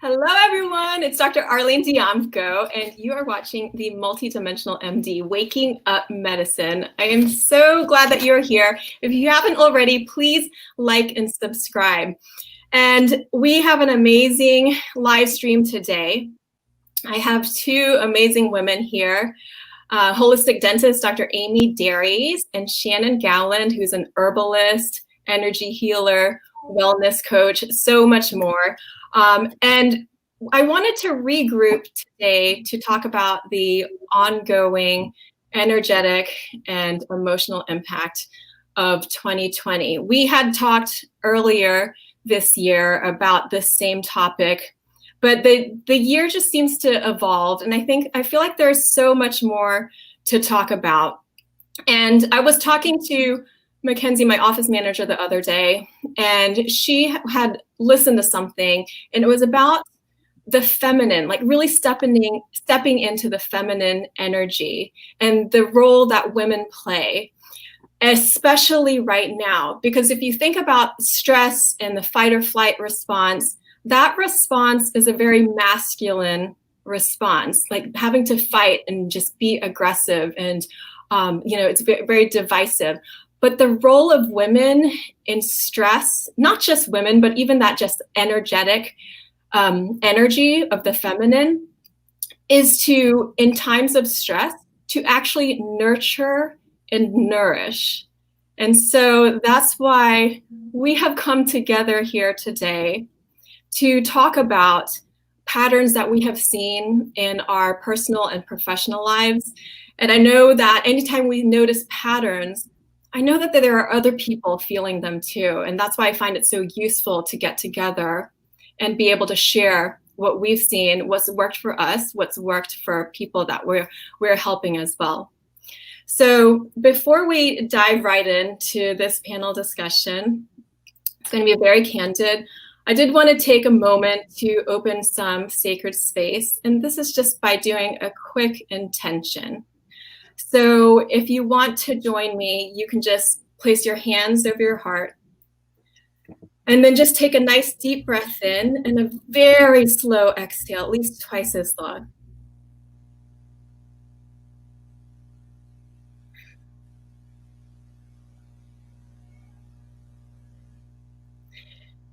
Hello, everyone. It's Dr. Arlene Dijamco, and you are watching the MultiDimensional MD Waking Up Medicine. I am so glad that you're here. If you haven't already, please like and subscribe. And we have an amazing live stream today. I have two amazing women here. Holistic dentist, Dr. Amy Dayries, and Shannon Gowland, who's an herbalist, energy healer, wellness coach, so much more. And I wanted to regroup today to talk about the ongoing energetic and emotional impact of 2020. We had talked earlier this year about the same topic, but the year just seems to evolve. And I feel like there's so much more to talk about. And I was talking to Mackenzie, my office manager, the other day, and she had listened to something, and it was about the feminine, like really stepping into the feminine energy and the role that women play, especially right now. Because if you think about stress and the fight or flight response, that response is a very masculine response, like having to fight and just be aggressive, and it's very, very divisive. But the role of women in stress, not just women, but even that just energetic energy of the feminine, is to, in times of stress, to actually nurture and nourish. And so that's why we have come together here today to talk about patterns that we have seen in our personal and professional lives. And I know that anytime we notice patterns, I know that there are other people feeling them too. And that's why I find it so useful to get together and be able to share what we've seen, what's worked for us, what's worked for people that we're helping as well. So before we dive right into this panel discussion, it's going to be very candid. I did want to take a moment to open some sacred space. And this is just by doing a quick intention. So if you want to join me, you can just place your hands over your heart and then just take a nice deep breath in and a very slow exhale, at least twice as long.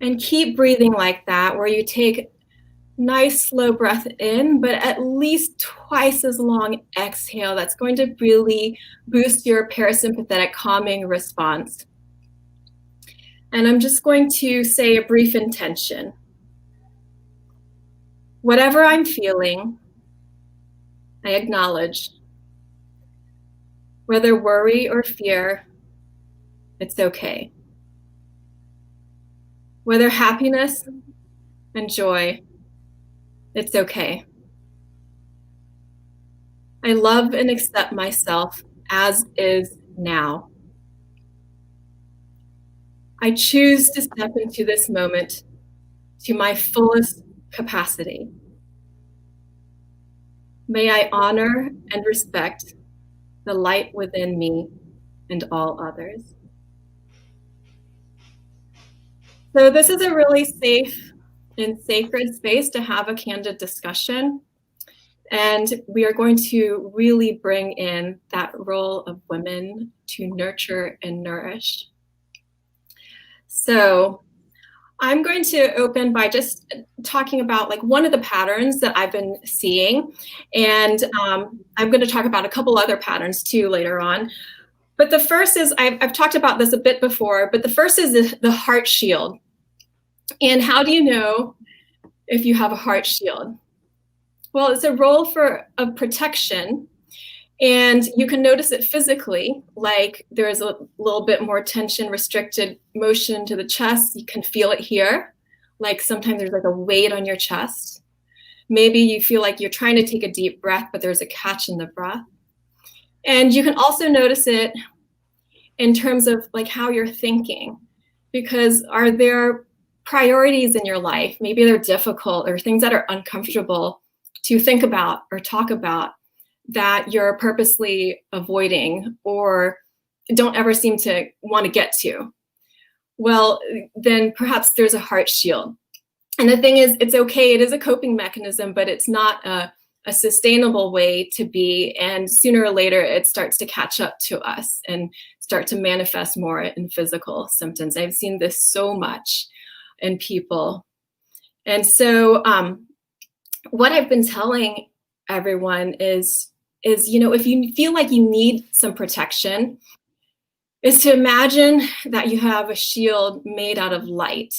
And keep breathing like that, where you take nice slow breath in, but at least twice as long exhale. That's going to really boost your parasympathetic calming response. And I'm just going to say a brief intention. Whatever I'm feeling, I acknowledge. Whether worry or fear, it's okay. Whether happiness and joy, it's okay. I love and accept myself as is now. I choose to step into this moment to my fullest capacity. May I honor and respect the light within me and all others. So this is a really safe and sacred space to have a candid discussion. And we are going to really bring in that role of women to nurture and nourish. So I'm going to open by just talking about like one of the patterns that I've been seeing. And I'm going to talk about a couple other patterns too later on. But the first is, I've talked about this a bit before, but the first is the heart shield. And how do you know if you have a heart shield? Well, it's a role of protection, and you can notice it physically, like there's a little bit more tension, restricted motion to the chest. You can feel it here, like sometimes there's like a weight on your chest. Maybe you feel like you're trying to take a deep breath, but there's a catch in the breath. And you can also notice it in terms of like how you're thinking, because are there priorities in your life? Maybe they're difficult or things that are uncomfortable to think about or talk about that you're purposely avoiding or don't ever seem to want to get to. Well, then perhaps there's a heart shield. And the thing is, it's okay. It is a coping mechanism, but it's not a sustainable way to be. And sooner or later, it starts to catch up to us and start to manifest more in physical symptoms. I've seen this so much in people. And so what I've been telling everyone is, if you feel like you need some protection, is to imagine that you have a shield made out of light,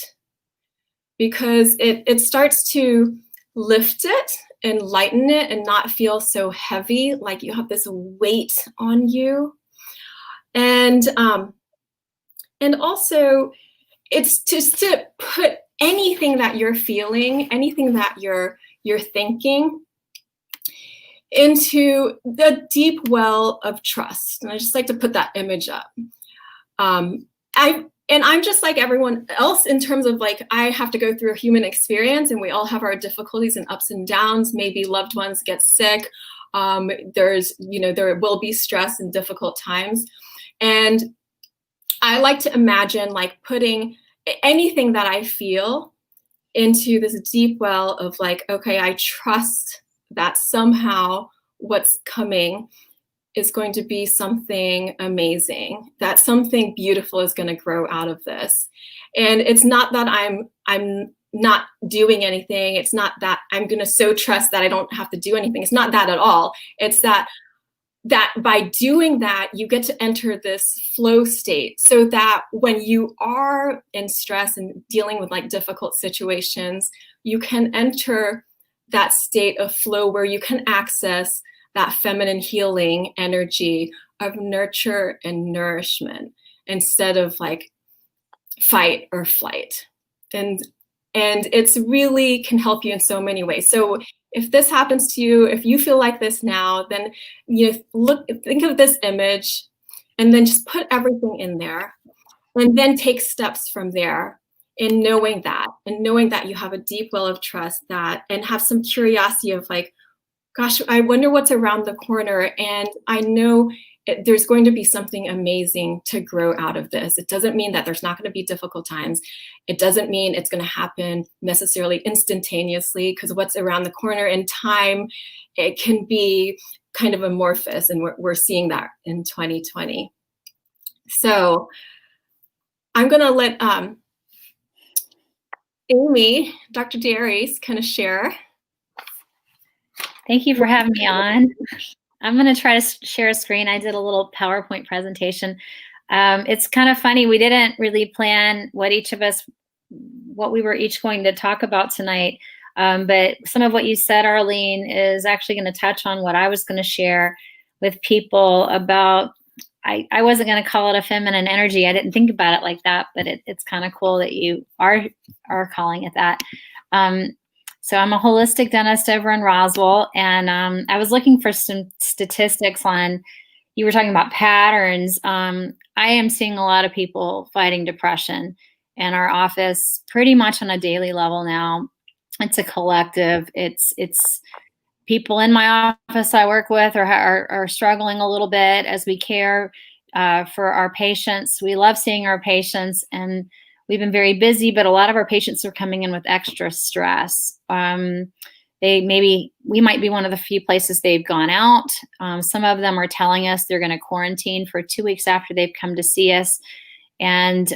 because it starts to lift it and lighten it and not feel so heavy, like you have this weight on you. And also, it's just to put anything that you're feeling, anything that you're thinking, into the deep well of trust. And I just like to put that image up. I'm just like everyone else in terms of, like, I have to go through a human experience, and we all have our difficulties and ups and downs. Maybe loved ones get sick. There will be stress and difficult times. And I like to imagine, like, putting anything that I feel into this deep well of, like, okay, I trust that somehow what's coming is going to be something amazing, that something beautiful is going to grow out of this. And it's not that I'm not doing anything. It's not that I'm going to so trust that I don't have to do anything. It's not that at all. It's that by doing that, you get to enter this flow state, so that when you are in stress and dealing with, like, difficult situations, you can enter that state of flow where you can access that feminine healing energy of nurture and nourishment, instead of, like, fight or flight. And it's really can help you in so many ways. So if this happens to you, if you feel like this now, then think of this image, and then just put everything in there, and then take steps from there in knowing that you have a deep well of trust, and have some curiosity of, like, gosh, I wonder what's around the corner, and I know there's going to be something amazing to grow out of this. It doesn't mean that there's not going to be difficult times. It doesn't mean it's going to happen necessarily instantaneously, because what's around the corner in time, it can be kind of amorphous, and we're seeing that in 2020. So I'm going to let Amy, Dr. Dayries, kind of share. Thank you for having me on. I'm going to try to share a screen. I did a little PowerPoint presentation. It's kind of funny. We didn't really plan what we were each going to talk about tonight. But some of what you said, Arlene, is actually going to touch on what I was going to share with people about. I wasn't going to call it a feminine energy. I didn't think about it like that, but it's kind of cool that you are calling it that. So I'm a holistic dentist over in Roswell, and I was looking for some statistics on, you were talking about patterns. I am seeing a lot of people fighting depression in our office pretty much on a daily level now. It's a collective. It's people in my office I work with are struggling a little bit as we care for our patients. We love seeing our patients, and we've been very busy, but a lot of our patients are coming in with extra stress. We might be one of the few places they've gone out. Some of them are telling us they're going to quarantine for 2 weeks after they've come to see us. And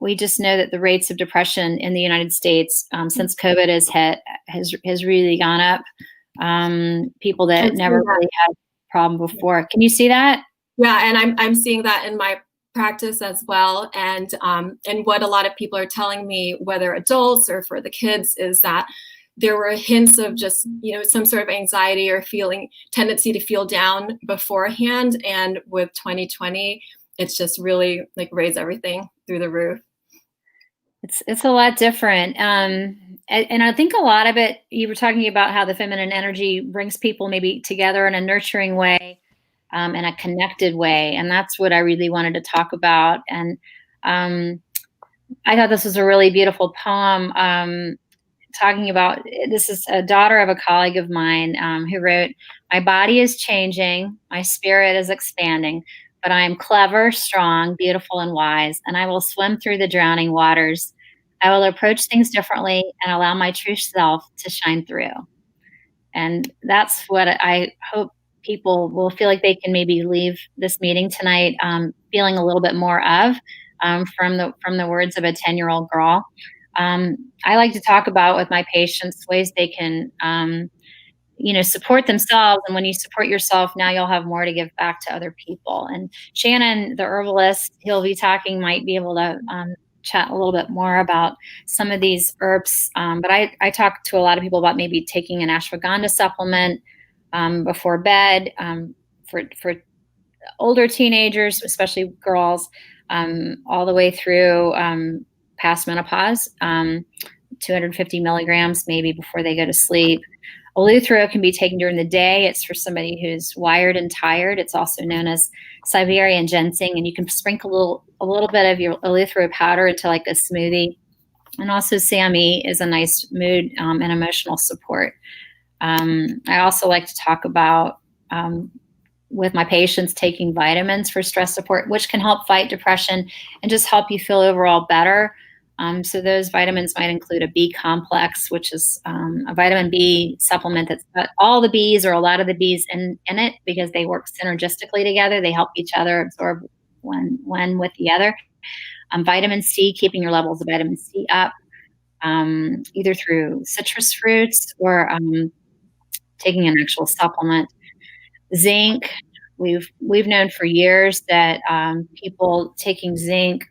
we just know that the rates of depression in the United States since COVID has hit has really gone up. People that never really had a problem before. Can you see that? Yeah, and I'm seeing that in my practice as well. And what a lot of people are telling me, whether adults or for the kids, is that there were hints of just, some sort of anxiety or tendency to feel down beforehand. And with 2020, it's just really, like, raised everything through the roof. It's a lot different. And I think a lot of it, you were talking about how the feminine energy brings people maybe together in a nurturing way, in a connected way. And that's what I really wanted to talk about. And I thought this was a really beautiful poem, talking about, this is a daughter of a colleague of mine, who wrote, "My body is changing, my spirit is expanding, but I am clever, strong, beautiful, and wise, and I will swim through the drowning waters. I will approach things differently and allow my true self to shine through. And that's what I hope people will feel like they can maybe leave this meeting tonight feeling a little bit more of from the words of a 10-year-old girl. I like to talk about with my patients ways they can support themselves. And when you support yourself, now you'll have more to give back to other people. And Shannon, the herbalist, he'll be talking, might be able to chat a little bit more about some of these herbs. But I talk to a lot of people about maybe taking an ashwagandha supplement before bed for older teenagers, especially girls, all the way through past menopause, 250 milligrams maybe before they go to sleep. Eleuthero can be taken during the day. It's for somebody who's wired and tired. It's also known as Siberian ginseng, and you can sprinkle a little bit of your eleuthero powder into like a smoothie. And also SAMe is a nice mood and emotional support. I also like to talk about with my patients taking vitamins for stress support, which can help fight depression and just help you feel overall better. So those vitamins might include a B complex, which is a vitamin B supplement that's got all the Bs or a lot of the Bs in it because they work synergistically together. They help each other absorb one with the other. Vitamin C, keeping your levels of vitamin C up, either through citrus fruits or taking an actual supplement. Zinc, we've known for years that people taking zinc,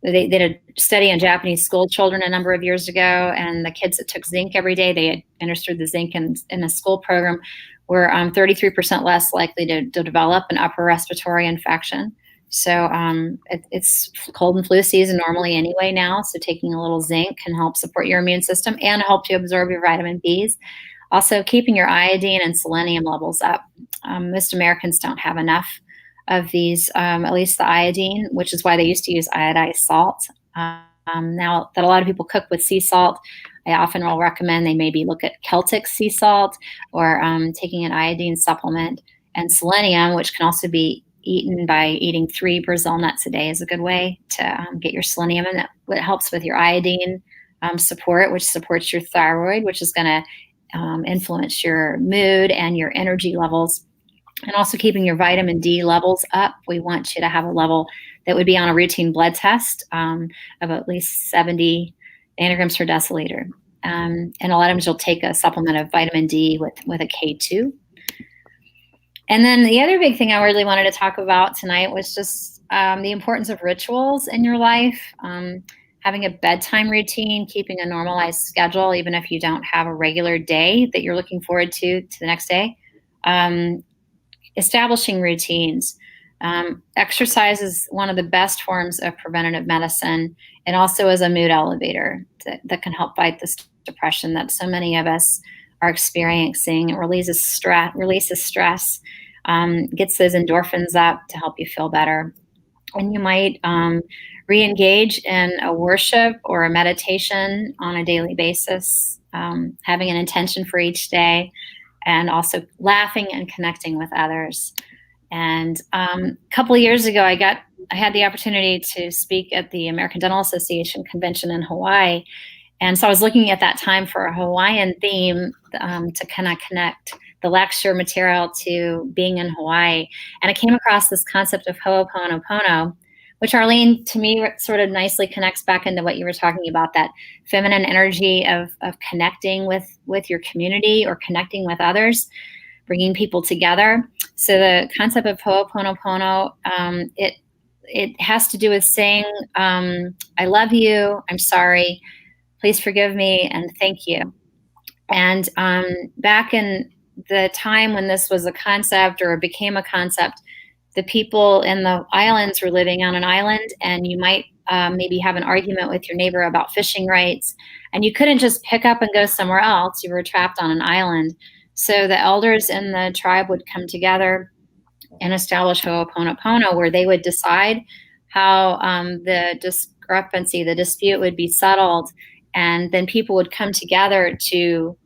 they did a study on Japanese school children a number of years ago, and the kids that took zinc every day, they had administered the zinc in a school program, were 33% less likely to develop an upper respiratory infection. So it's cold and flu season normally anyway now, so taking a little zinc can help support your immune system and help you absorb your vitamin Bs. Also, keeping your iodine and selenium levels up. Most Americans don't have enough of these, at least the iodine, which is why they used to use iodized salt. Now that a lot of people cook with sea salt, I often will recommend they maybe look at Celtic sea salt or taking an iodine supplement. And selenium, which can also be eaten by eating 3 Brazil nuts a day, is a good way to get your selenium in. That helps with your iodine support, which supports your thyroid, which is going to influence your mood and your energy levels. And also keeping your vitamin D levels up. We want you to have a level that would be on a routine blood test of at least 70 nanograms per deciliter. And a lot of times you'll take a supplement of vitamin D with a K2. And then the other big thing I really wanted to talk about tonight was just the importance of rituals in your life. Having a bedtime routine, keeping a normalized schedule, even if you don't have a regular day that you're looking forward to the next day. Establishing routines. Exercise is one of the best forms of preventative medicine, and also as a mood elevator that can help fight this depression that so many of us are experiencing. It releases stress, gets those endorphins up to help you feel better. And you might re-engage in a worship or a meditation on a daily basis, having an intention for each day, and also laughing and connecting with others. And a couple of years ago, I had the opportunity to speak at the American Dental Association convention in Hawaii. And so I was looking at that time for a Hawaiian theme to kind of connect the lecture material to being in Hawaii. And I came across this concept of Ho'oponopono, which, Arlene, to me sort of nicely connects back into what you were talking about, that feminine energy of connecting with your community or connecting with others, bringing people together. So the concept of Ho'oponopono, it has to do with saying, I love you, I'm sorry, please forgive me, and thank you. And back in the time when this was a concept or became a concept, the people in the islands were living on an island, and you might maybe have an argument with your neighbor about fishing rights, and you couldn't just pick up and go somewhere else. You were trapped on an island. So the elders in the tribe would come together and establish Ho'oponopono, where they would decide how the discrepancy, the dispute would be settled, and then people would come together to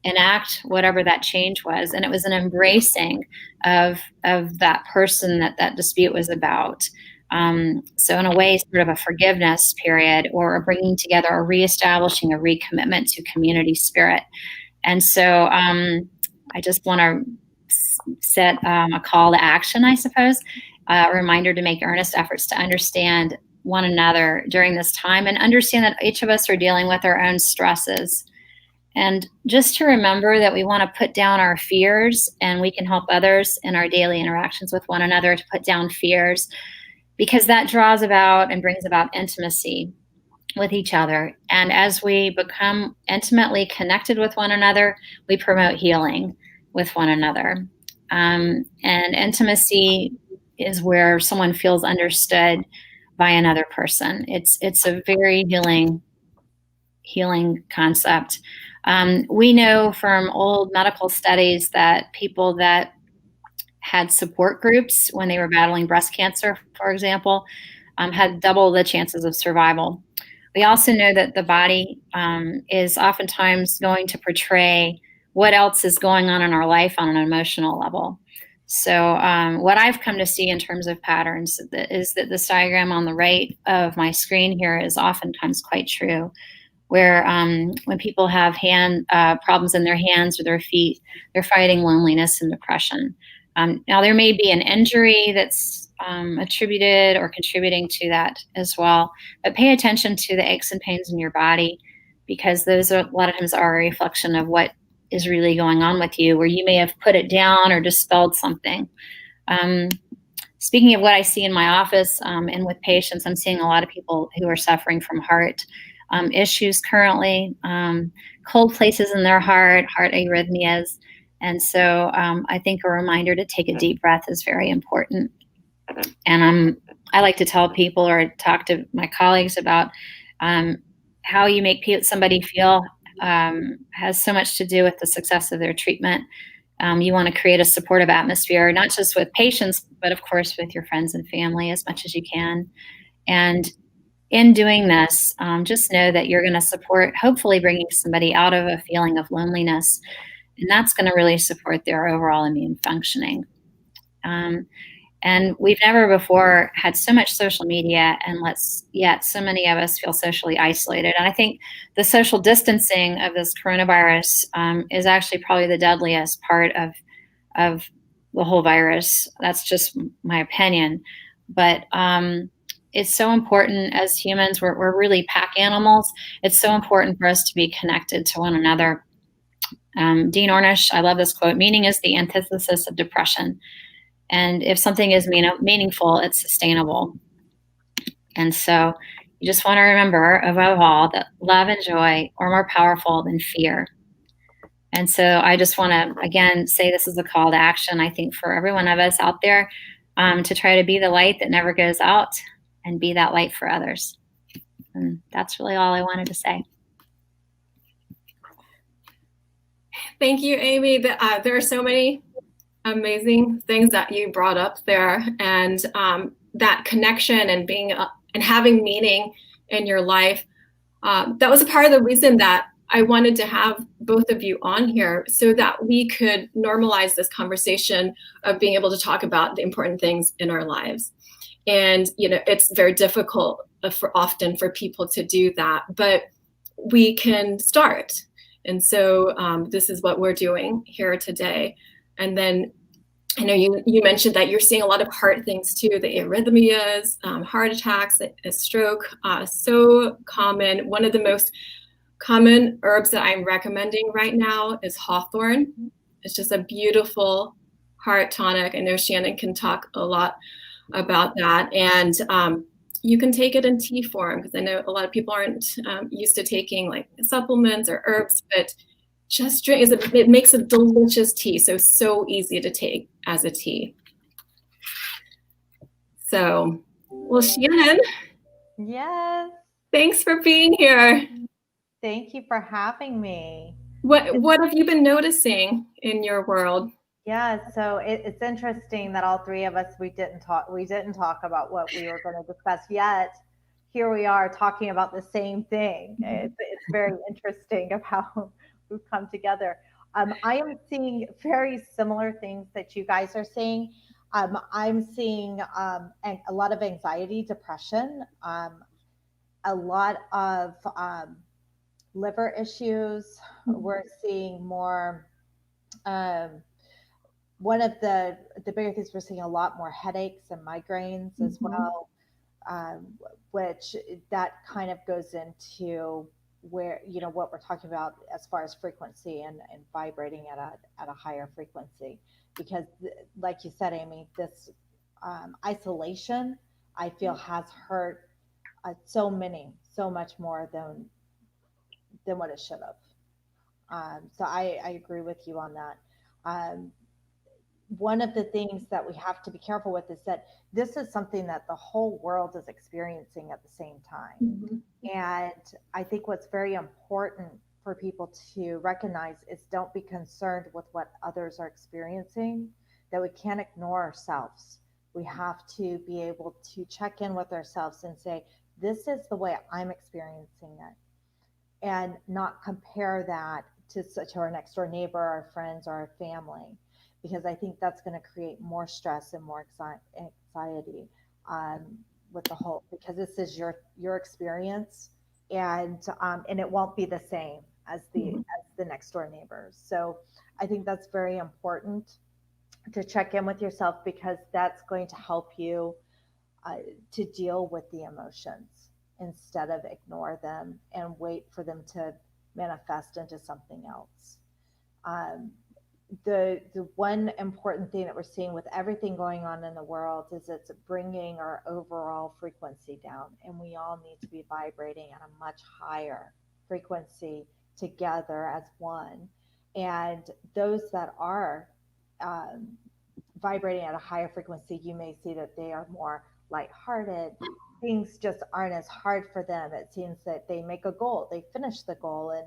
enact whatever that change was. And it was an embracing of that person that dispute was about. So in a way, sort of a forgiveness period, or a bringing together, or reestablishing a recommitment to community spirit. And so I just want to set a call to action, I suppose, a reminder to make earnest efforts to understand one another during this time, and understand that each of us are dealing with our own stresses. And just to remember that we want to put down our fears, and we can help others in our daily interactions with one another to put down fears, because that draws about and brings about intimacy with each other. And as we become intimately connected with one another, we promote healing with one another. And intimacy is where someone feels understood by another person. It's a very healing concept. We know from old medical studies that people that had support groups when they were battling breast cancer, for example, had double the chances of survival. We also know that the body is oftentimes going to portray what else is going on in our life on an emotional level. So what I've come to see in terms of patterns is that this diagram on the right of my screen here is oftentimes quite true, where when people have hand problems in their hands or their feet, they're fighting loneliness and depression. Now, there may be an injury that's attributed or contributing to that as well, but pay attention to the aches and pains in your body, because those are, a lot of times, are a reflection of what is really going on with you, where you may have put it down or dispelled something. Speaking of what I see in my office and with patients, I'm seeing a lot of people who are suffering from heart issues currently, cold places in their heart arrhythmias. And so I think a reminder to take a deep breath is very important. And I like to tell people, or talk to my colleagues about how you make somebody feel has so much to do with the success of their treatment. You want to create a supportive atmosphere, not just with patients, but of course with your friends and family as much as you can. And in doing this, just know that you're going to support, hopefully bringing somebody out of a feeling of loneliness. And that's going to really support their overall immune functioning. And we've never before had so much social media, and yet so many of us feel socially isolated. And I think the social distancing of this coronavirus is actually probably the deadliest part of the whole virus. That's just my opinion. But it's so important as humans, we're really pack animals. It's so important for us to be connected to one another. Dean Ornish, I love this quote: "Meaning is the antithesis of depression. And if something is meaningful, it's sustainable." And so you just want to remember, above all, that love and joy are more powerful than fear. And so I just want to, again, say this is a call to action, I think, for every one of us out there, to try to be the light that never goes out, and be that light for others. And that's really all I wanted to say. Thank you, Amy. There are so many amazing things that you brought up there, and that connection and being and having meaning in your life. That was a part of the reason that I wanted to have both of you on here, so that we could normalize this conversation of being able to talk about the important things in our lives. And it's very difficult often for people to do that, but we can start. And so this is what we're doing here today. And then I know you mentioned that you're seeing a lot of heart things too, the arrhythmias, heart attacks, a stroke, so common. One of the most common herbs that I'm recommending right now is hawthorn. It's just a beautiful heart tonic. I know Shannon can talk a lot about that. And you can take it in tea form, because I know a lot of people aren't used to taking like supplements or herbs, but just drink. It makes a delicious tea, so easy to take as a tea. So, well, Shannon. Yes. Thanks for being here. Thank you for having me. What have you been noticing in your world? Yeah, so it's interesting that all three of us, we didn't talk about what we were going to discuss yet. Here we are talking about the same thing. It's very interesting of how we've come together. I am seeing very similar things that you guys are seeing. I'm seeing a lot of anxiety, depression, a lot of liver issues. We're seeing more. Um, One of the bigger things, we're seeing a lot more headaches and migraines as well, um, which that kind of goes into where, what we're talking about as far as frequency and vibrating at a higher frequency, because like you said, Amy, this isolation, I feel, has hurt so much more than what it should have. So I agree with you on that. Um, One of the things that we have to be careful with is that this is something that the whole world is experiencing at the same time. And I think what's very important for people to recognize is, don't be concerned with what others are experiencing, that we can't ignore ourselves. We have to be able to check in with ourselves and say, this is the way I'm experiencing it, and not compare that to our next door neighbor, our friends, or our family, because I think that's going to create more stress and more anxiety, with the whole, because this is your experience, and it won't be the same as the next door neighbors. So I think that's very important to check in with yourself, because that's going to help you uh, to deal with the emotions instead of ignore them and wait for them to manifest into something else. Um, the one important thing that we're seeing with everything going on in the world is it's bringing our overall frequency down, and we all need to be vibrating at a much higher frequency together as one. And those that are um, vibrating at a higher frequency, you may see that they are more lighthearted. Things just aren't as hard for them. It seems that they make a goal, they finish the goal, and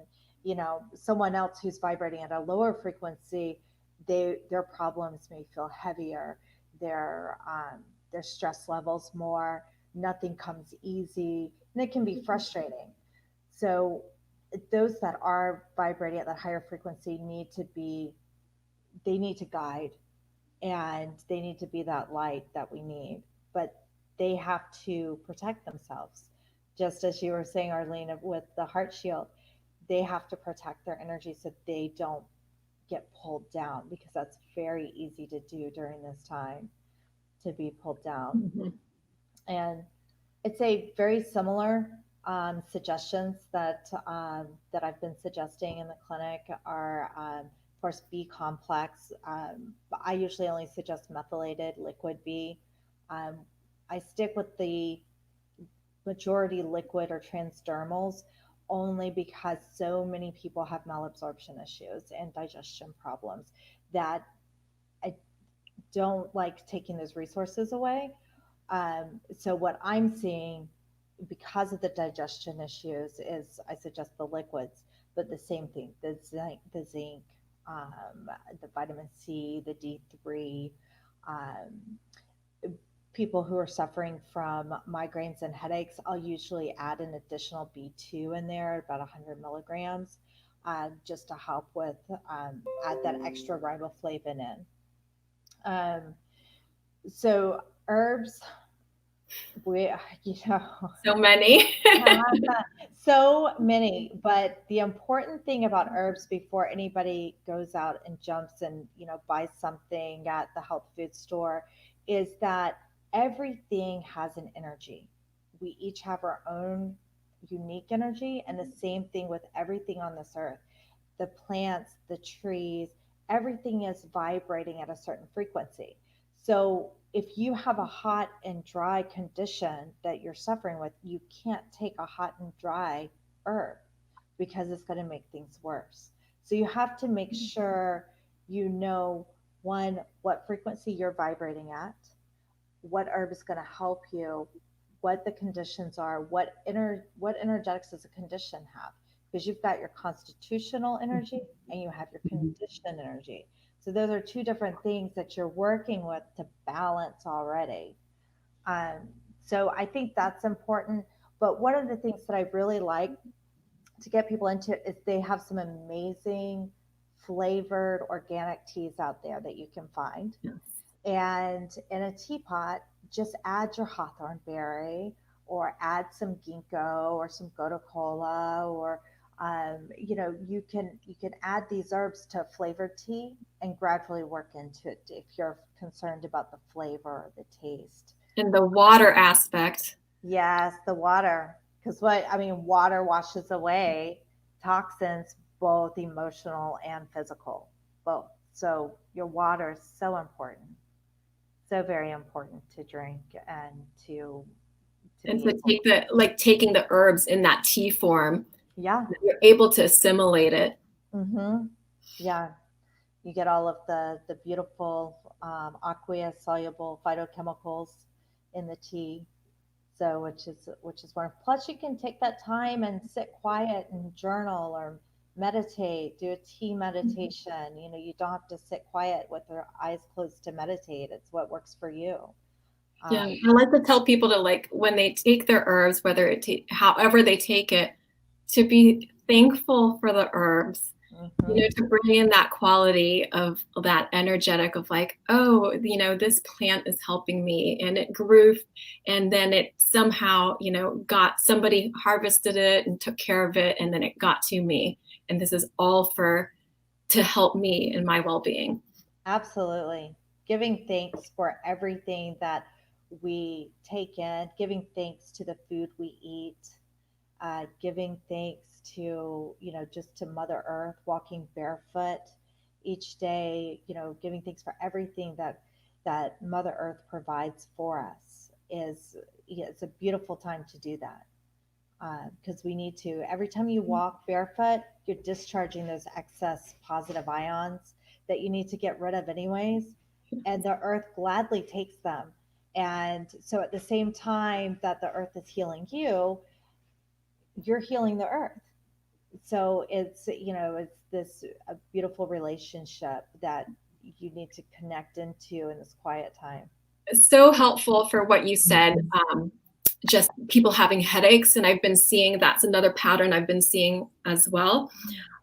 someone else who's vibrating at a lower frequency, their problems may feel heavier, their stress levels more. Nothing comes easy, and it can be frustrating. So those that are vibrating at that higher frequency need to guide, and they need to be that light that we need, but they have to protect themselves. Just as you were saying, Arlene, with the heart shield, they have to protect their energy so they don't get pulled down, because that's very easy to do during this time, to be pulled down. And it's a very similar suggestions that I've been suggesting in the clinic are, of course, B complex. I usually only suggest methylated liquid B. Um, I stick with the majority liquid or transdermals, only because so many people have malabsorption issues and digestion problems that I don't like taking those resources away. So what I'm seeing, because of the digestion issues, is I suggest the liquids, but the same thing, the zinc, the vitamin C, the D3. Um, People who are suffering from migraines and headaches, I'll usually add an additional B2 in there, about 100 milligrams, just to help with add that extra riboflavin in. So herbs, we, So many. so many, but the important thing about herbs, before anybody goes out and jumps and buys something at the health food store, is that everything has an energy. We each have our own unique energy, and the same thing with everything on this earth. The plants, the trees, everything is vibrating at a certain frequency. So if you have a hot and dry condition that you're suffering with, you can't take a hot and dry herb, because it's going to make things worse. So you have to make sure you know, one, what frequency you're vibrating at, what herb is going to help you, what the conditions are, what energetics does a condition have, because you've got your constitutional energy and you have your conditioned energy. So those are two different things that you're working with to balance already. Um, so I think that's important. But one of the things that I really like to get people into is they have some amazing flavored organic teas out there that you can find. And in a teapot, just add your hawthorn berry, or add some ginkgo or some gotu kola, or you can add these herbs to a flavored tea and gradually work into it if you're concerned about the flavor or the taste. And the water aspect. Yes, the water, because water washes away toxins, both emotional and physical, both. So your water is so important, so very important to drink and to And be to able. take taking the herbs in that tea form, Yeah. you're able to assimilate it. Mm-hmm. Yeah. You get all of the beautiful aqueous soluble phytochemicals in the tea. So which is wonderful. Plus, you can take that time and sit quiet and journal or meditate, do a tea meditation. You don't have to sit quiet with your eyes closed to meditate. It's what works for you. Yeah, I like to tell people to when they take their herbs, however they take it, to be thankful for the herbs. To bring in that quality of that energetic of this plant is helping me, and it grew, and then it somehow, got somebody harvested it and took care of it, and then it got to me, and this is all to help me in my well-being. Absolutely. Giving thanks for everything that we take in, giving thanks to the food we eat, giving thanks to, just to Mother Earth, walking barefoot each day, giving thanks for everything that Mother Earth provides for us it's a beautiful time to do that. Because we need to, every time you walk barefoot, you're discharging those excess positive ions that you need to get rid of anyways. And the earth gladly takes them. And so at the same time that the earth is healing you, you're healing the earth. So it's this a beautiful relationship that you need to connect into in this quiet time. It's so helpful for what you said. Just people having headaches, and I've been seeing that's another pattern I've been seeing as well.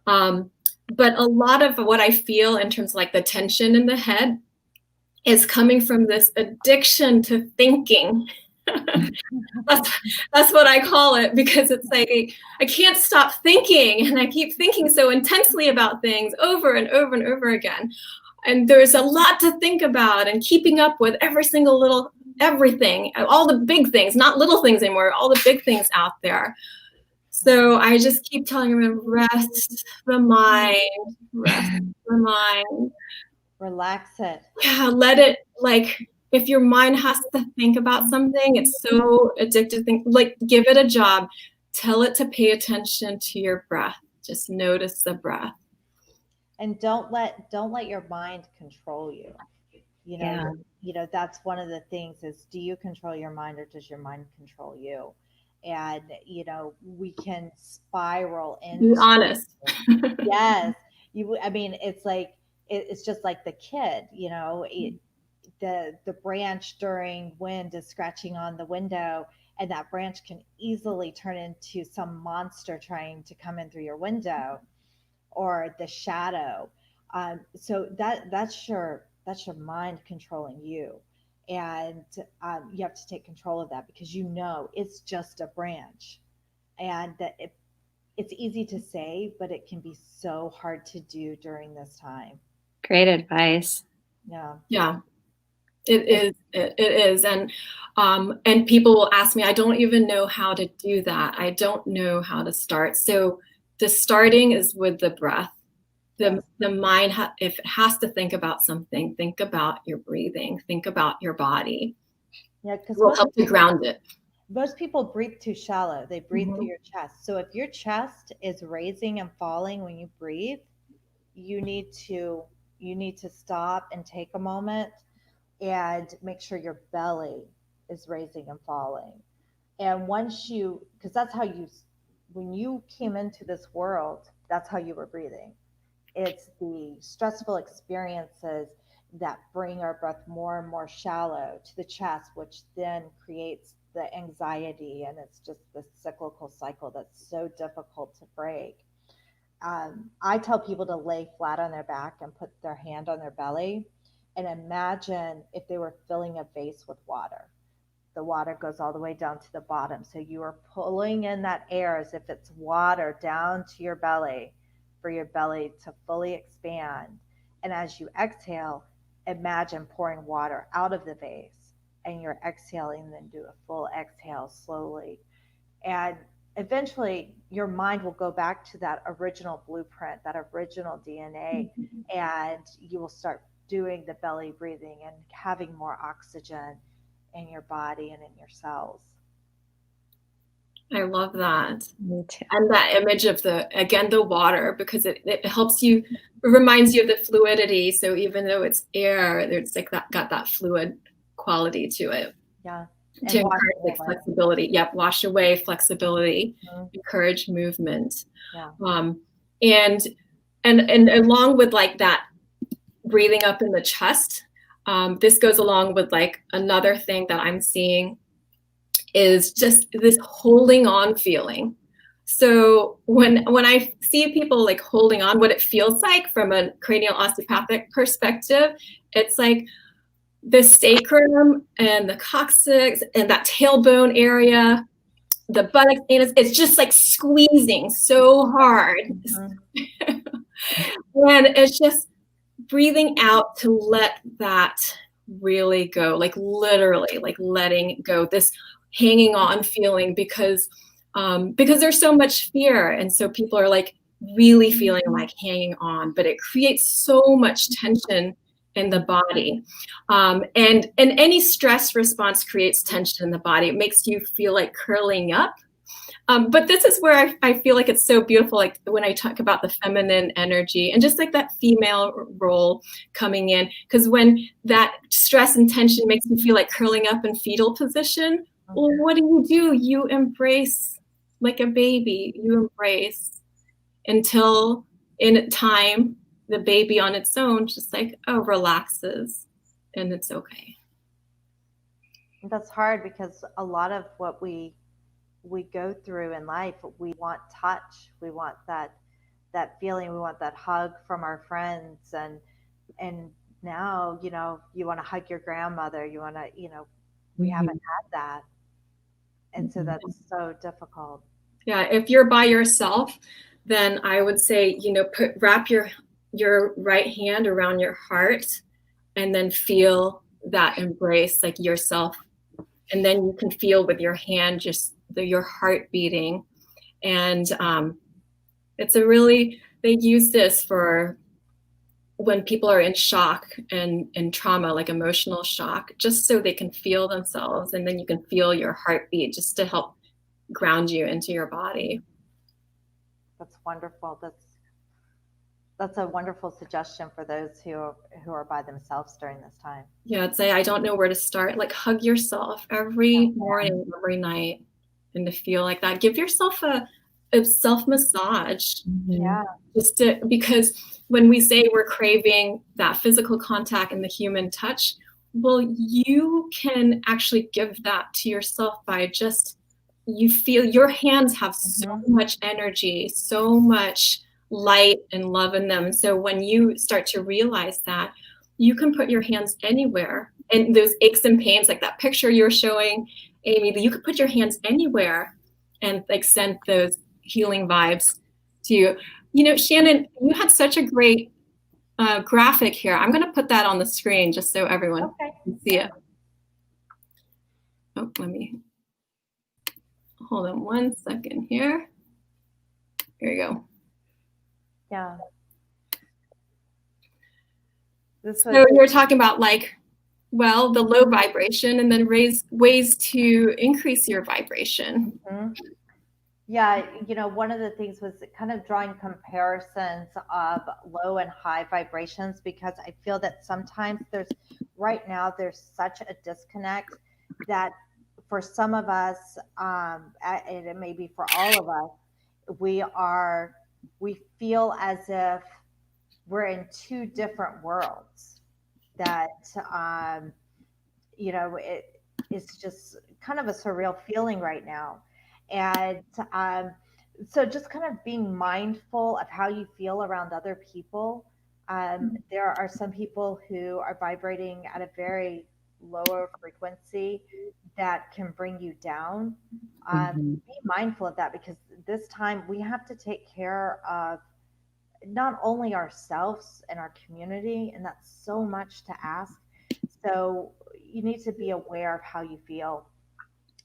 But a lot of what I feel in terms of the tension in the head is coming from this addiction to thinking. That's what I call it, because it's I can't stop thinking, and I keep thinking so intensely about things over and over and over again. And there's a lot to think about, and keeping up with every single little everything, all the big things, not little things anymore, all the big things out there. So I just keep telling him, rest the mind, Relax it. Yeah, let it, if your mind has to think about something, it's so addictive. Give it a job. Tell it to pay attention to your breath. Just notice the breath. And don't let your mind control you. That's one of the things is, do you control your mind, or does your mind control you? And we can spiral into. Be honest. Yes. It's just like the kid, the branch during wind is scratching on the window, and that branch can easily turn into some monster trying to come in through your window, or the shadow. So that's your mind controlling you. And you have to take control of that, because it's just a branch. And that it's easy to say, but it can be so hard to do during this time. Great advice. Yeah, it is. And people will ask me, I don't even know how to do that. I don't know how to start. So the starting is with the breath. The mind, if it has to think about something, think about your breathing, think about your body. Yeah, because it will help to ground it. Most people breathe too shallow. They breathe through your chest. So if your chest is raising and falling when you breathe, you need to stop and take a moment and make sure your belly is raising and falling. And because that's how when you came into this world, that's how you were breathing. It's the stressful experiences that bring our breath more and more shallow to the chest, which then creates the anxiety. And it's just this cyclical cycle that's so difficult to break. I tell people to lay flat on their back and put their hand on their belly, and imagine if they were filling a vase with water. The water goes all the way down to the bottom. So you are pulling in that air as if it's water down to your belly for your belly to fully expand. And as you exhale, imagine pouring water out of the vase, and you're exhaling, then do a full exhale slowly. And eventually your mind will go back to that original blueprint, that original DNA, and you will start doing the belly breathing and having more oxygen in your body and in your cells. I love that. Me too. And that image of the water, because it helps you, it reminds you of the fluidity. So even though it's air, it's like got that fluid quality to it. Yeah. To encourage like flexibility. Yep. Wash away flexibility, encourage movement. Yeah. And along with like that breathing up in the chest, this goes along with like another thing that I'm seeing is just this holding on feeling. So when I see people like holding on, what it feels like from a cranial osteopathic perspective, it's like the sacrum and the coccyx and that tailbone area, the buttocks, and it's just like squeezing so hard. And it's just breathing out to let that really go, like literally like letting go, this hanging on feeling, because there's so much fear. And so people are like really feeling like hanging on, but it creates so much tension in the body. And any stress response creates tension in the body. It makes you feel like curling up. But this is where I feel like it's so beautiful, like when I talk about the feminine energy and just like that female role coming in, because when that stress and tension makes you feel like curling up in fetal position, well, what do? You embrace like a baby. You embrace until in time, the baby on its own just like, relaxes and it's okay. That's hard because a lot of what we go through in life, we want touch, we want that feeling, we want that hug from our friends, and now you want to hug your grandmother, you want to we haven't had that, and so that's so difficult. Yeah, if you're by yourself, then I would say wrap your right hand around your heart and then feel that embrace like yourself, and then you can feel with your hand just your heart beating. And it's they use this for when people are in shock and trauma, like emotional shock, just so they can feel themselves, and then you can feel your heartbeat just to help ground you into your body. That's wonderful. That's a wonderful suggestion for those who are by themselves during this time. Yeah, I'd say I don't know where to start. Like hug yourself every morning, every night, and to feel like that. Give yourself a self massage. Yeah. Because when we say we're craving that physical contact and the human touch, well, you can actually give that to yourself by just, you feel your hands have so much energy, so much light and love in them. So when you start to realize that, you can put your hands anywhere, and those aches and pains, like that picture you're showing, Amy, you could put your hands anywhere and like send those healing vibes to you. Shannon, you had such a great graphic here. I'm going to put that on the screen just so everyone can see it. Oh, let me hold on 1 second here. Here you go. Yeah. So you're talking about like, well, the low vibration, and then ways to increase your vibration. Yeah, one of the things was kind of drawing comparisons of low and high vibrations, because I feel that sometimes there's such a disconnect that for some of us, and it may be for all of us, we feel as if we're in two different worlds, that it's just kind of a surreal feeling right now. And so just kind of being mindful of how you feel around other people, There are some people who are vibrating at a very lower frequency that can bring you down. Be mindful of that, because this time we have to take care of not only ourselves and our community, and that's so much to ask. So you need to be aware of how you feel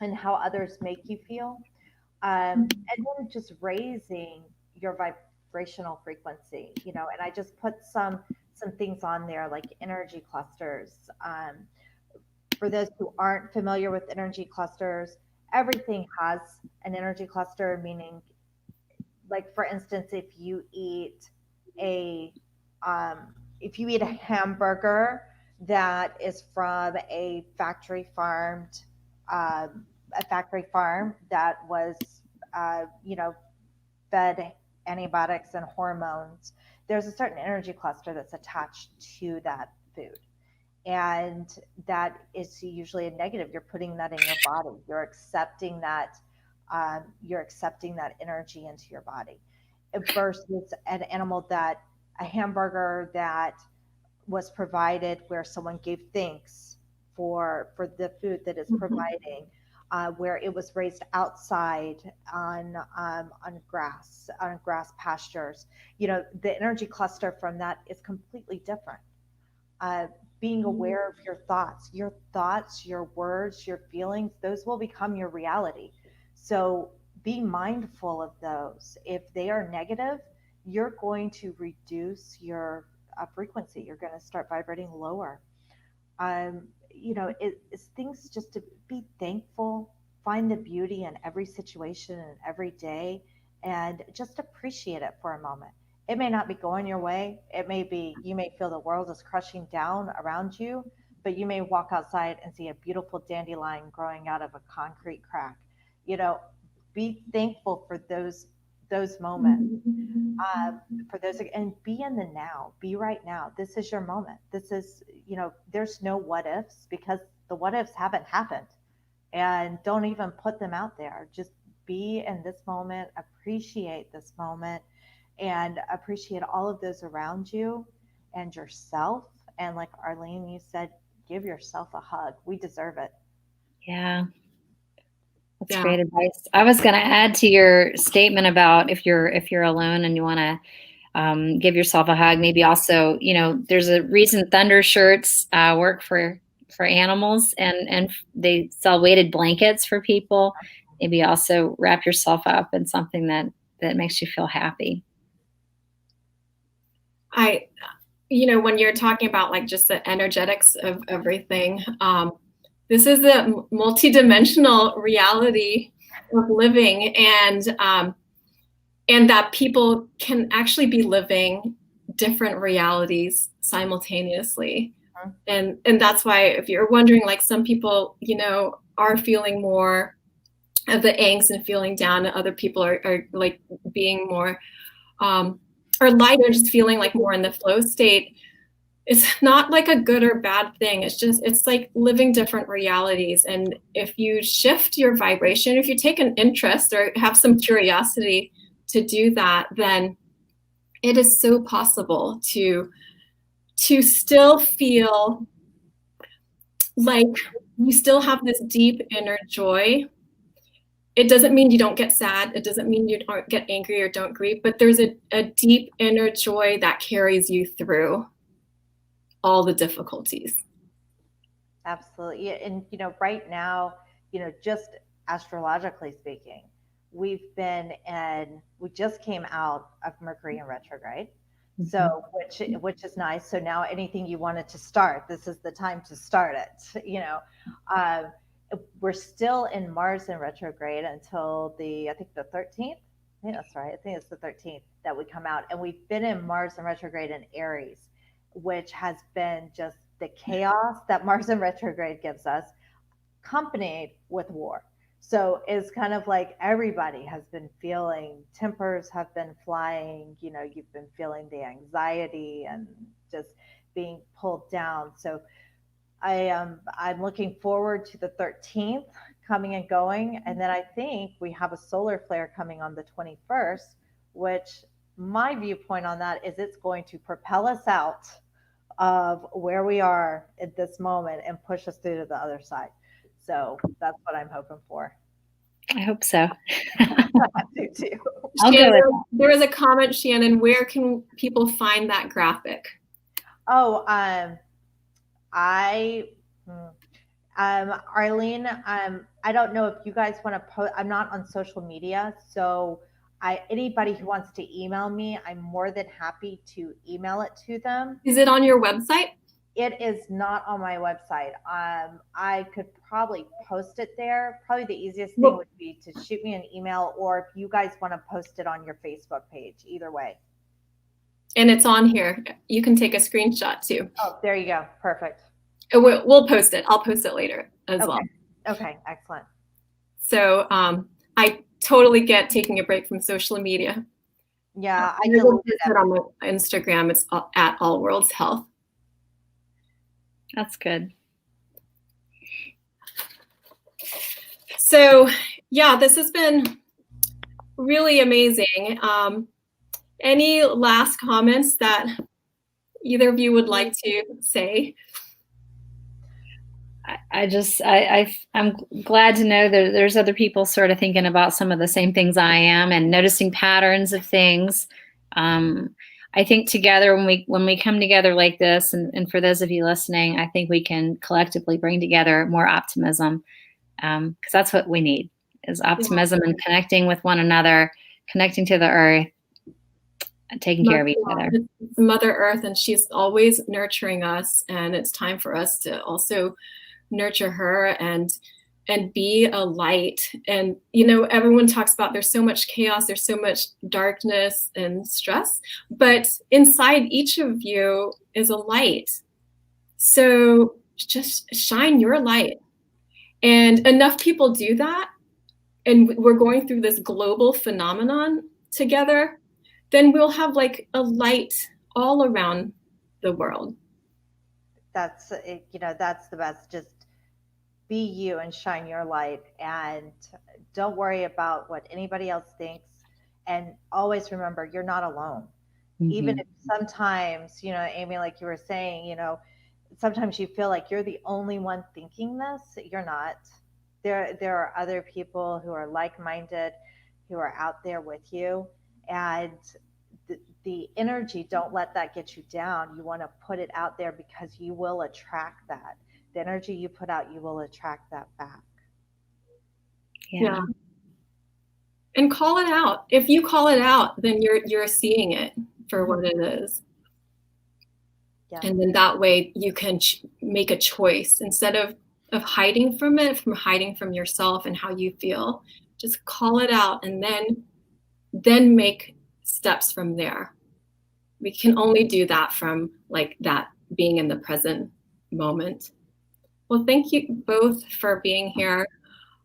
and how others make you feel. And then just raising your vibrational frequency, and I just put some things on there like energy clusters. For those who aren't familiar with energy clusters, everything has an energy cluster, meaning, like, for instance, a if you eat a hamburger that is from a factory farm that was fed antibiotics and hormones, there's a certain energy cluster that's attached to that food. And that is usually a negative. You're putting that in your body. You're accepting that energy into your body, versus a hamburger that was provided where someone gave thanks for the food that is providing, where it was raised outside on grass pastures. The energy cluster from that is completely different. Being aware of your thoughts, your words, your feelings, those will become your reality. So be mindful of those. If they are negative, you're going to reduce your frequency. You're going to start vibrating lower. It's things just to be thankful, find the beauty in every situation and every day, and just appreciate it for a moment. It may not be going your way. You may feel the world is crushing down around you, but you may walk outside and see a beautiful dandelion growing out of a concrete crack. Be thankful for those moments, and be in the now, be right now. This is your moment. This is, there's no what ifs, because the what ifs haven't happened, and don't even put them out there. Just be in this moment, appreciate this moment, and appreciate all of those around you and yourself. And like Arlene, you said, give yourself a hug. We deserve it. Yeah. That's great advice. I was going to add to your statement about if you're alone and you want to give yourself a hug, maybe also, there's a reason Thunder shirts work for animals, and they sell weighted blankets for people. Maybe also wrap yourself up in something that makes you feel happy. When you're talking about like just the energetics of everything, this is the multidimensional reality of living, and that people can actually be living different realities simultaneously. And that's why, if you're wondering, like, some people, are feeling more of the angst and feeling down, and other people are like being more or lighter, just feeling like more in the flow state. It's not like a good or bad thing. It's like living different realities. And if you shift your vibration, if you take an interest or have some curiosity to do that, then it is so possible to still feel like you still have this deep inner joy. It doesn't mean you don't get sad. It doesn't mean you don't get angry or don't grieve, but there's a deep inner joy that carries you through all the difficulties. Absolutely. And, right now, just astrologically speaking, we just came out of Mercury in retrograde. So, which is nice. So now anything you wanted to start, this is the time to start it. We're still in Mars in retrograde until I think the 13th. I think that's right. I think it's the 13th that we come out. And we've been in Mars in retrograde in Aries, which has been just the chaos that Mars in retrograde gives us, accompanied with war. So it's kind of like everybody has been feeling, tempers have been flying, you've been feeling the anxiety and just being pulled down. So I'm looking forward to the 13th coming and going. And then I think we have a solar flare coming on the 21st, which my viewpoint on that is it's going to propel us out of where we are at this moment and push us through to the other side. So that's what I'm hoping for. I hope so. I do too. I'll go with that. There was a comment, Shannon, where can people find that graphic? Oh, Arlene, I don't know if you guys want to post. I'm not on social media, so anybody who wants to email me, I'm more than happy to email it to them. Is it on your website? It is not on my website. I could probably post it there. Probably the easiest thing would be to shoot me an email, or if you guys want to post it on your Facebook page, either way. And it's on here. You can take a screenshot too. Oh, there you go. Perfect. We'll post it. I'll post it later as well. Okay, excellent. So I totally get taking a break from social media. Yeah, I will post it on my Instagram. It's at All Worlds Health. That's good. So yeah, this has been really amazing. Any last comments that either of you would like to say? I'm glad to know that there's other people sort of thinking about some of the same things I am and noticing patterns of things. I think together, when we come together like this, and for those of you listening, I think we can collectively bring together more optimism, because that's what we need, is optimism and connecting with one another, connecting to the earth, and taking care of each other. It's Mother Earth, and she's always nurturing us, and it's time for us to also nurture her and be a light. And everyone talks about there's so much chaos, there's so much darkness and stress, but inside each of you is a light. So just shine your light. And enough people do that, and we're going through this global phenomenon together, then we'll have like a light all around the world. That's that's the best. Just be you and shine your light, and don't worry about what anybody else thinks. And always remember, you're not alone. Mm-hmm. Even if sometimes, Amy, like you were saying, sometimes you feel like you're the only one thinking this. You're not. There are other people who are like-minded, who are out there with you. And the energy, don't let that get you down. You want to put it out there, because you will attract that. The energy you put out, you will attract that back. Yeah. And call it out. If you call it out, then you're seeing it for what it is. Yeah. And then that way you can make a choice instead of hiding from it, from hiding from yourself and how you feel. Just call it out, and then make steps from there. We can only do that from like that, being in the present moment. Well, thank you both for being here.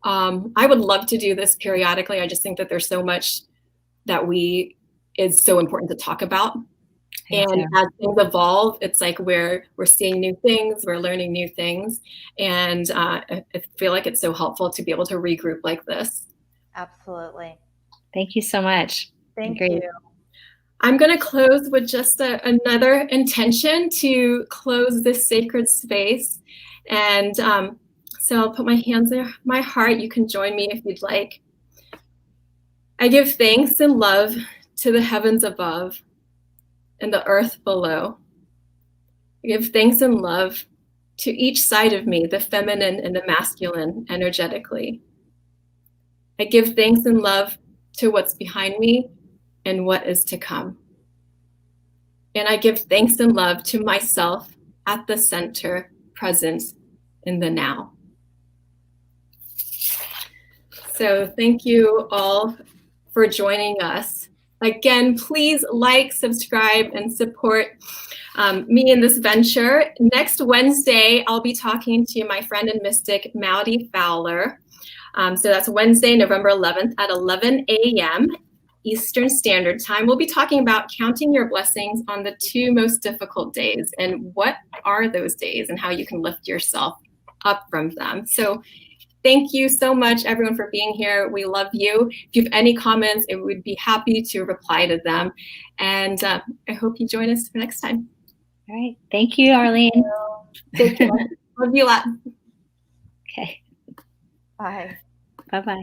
I would love to do this periodically. I just think that there's so much that is so important to talk about. And as things evolve, it's like we're seeing new things, we're learning new things. And I feel like it's so helpful to be able to regroup like this. Absolutely. Thank you so much. Thank you. I'm going to close with just another intention to close this sacred space. And so I'll put my hands in my heart. You can join me if you'd like. I give thanks and love to the heavens above and the earth below. I give thanks and love to each side of me, the feminine and the masculine, energetically. I give thanks and love to what's behind me and what is to come. And I give thanks and love to myself at the center, present in the now. So thank you all for joining us. Again, please like, subscribe, and support me in this venture. Next Wednesday, I'll be talking to my friend and mystic, Maudie Fowler. So that's Wednesday, November 11th at 11 a.m. Eastern Standard Time. We'll be talking about counting your blessings on the 2 most difficult days, and what are those days and how you can lift yourself up from them. So Thank you so much, everyone, for being here. We love you. If you have any comments, I would be happy to reply to them. And I hope you join us next time. All right. Thank you, Arlene. Take care. Love you a lot. Okay. Bye. Bye-bye.